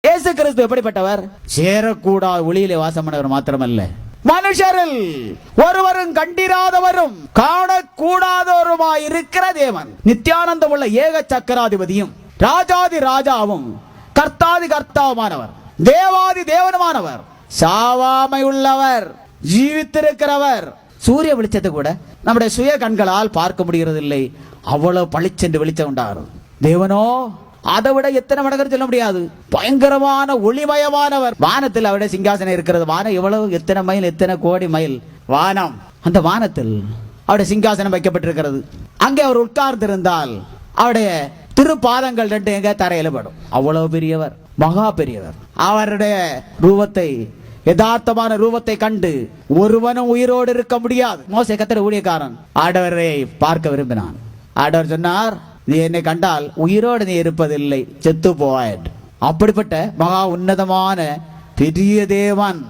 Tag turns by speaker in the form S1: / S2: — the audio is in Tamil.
S1: இயேசு கிறிஸ்து எப்படிப்பட்டவர்? சேரக்கூடாத ஒளியிலே வாசம் பண்ணவர் மாத்திரமல்ல, மனுஷரில் ஒருவரும் கண்டிராதவரும் காணக்கூடாதவருமாய் இருக்கிற தேவன், நித்தியானந்தம் உள்ள ஏக சக்கராதிபதியும் ராஜாதி ராஜாவும் கர்த்தாதி கர்த்தாவுமானவர், தேவாதி தேவனுமானவர், சாவாமை உள்ளவர், ஜீவித்திருக்கிறவர். சூரிய வெளிச்சத்தை கூட நம்முடைய சுய கண்களால் பார்க்க முடிகிறது இல்லை, அவ்வளவு பளிச்சென்று வெளிச்சம் உண்டாகும். தேவனோ அதை விட எத்தனை மடங்கு சொல்ல முடியாது, பயங்கரமான ஒளிமயமானவர். வானத்தில் அவருடைய சிங்காசனம் இருக்கிறது. வானம் எவ்வளவு, எத்தனை மைல், எத்தனை கோடி மைல் வானம். அந்த வானத்தில் அவருடைய சிங்காசனம் வைக்கப்பட்டிருக்கிறது. அங்கே அவர் உட்கார்ந்திருந்தால் அவருடைய திருப்பாதங்கள் ரெண்டு எங்க தரையில படும். அவ்வளவு பெரியவர், மகா பெரியவர். அவருடைய ரூபத்தை, யதார்த்தமான ரூபத்தை கண்டு ஒருவனும் உயிரோடு இருக்க முடியாது. மோசே கர்த்தருடைய ஊழியக்காரன் ஆண்டவரை பார்க்க விரும்பினான். ஆண்டவர் சொன்னார், நீ என்னை கண்டால் உயிரோடு நீ இருப்பதில்லை, செத்து போவாய். அப்படிப்பட்ட மகா உன்னதமான பெரிய தேவன்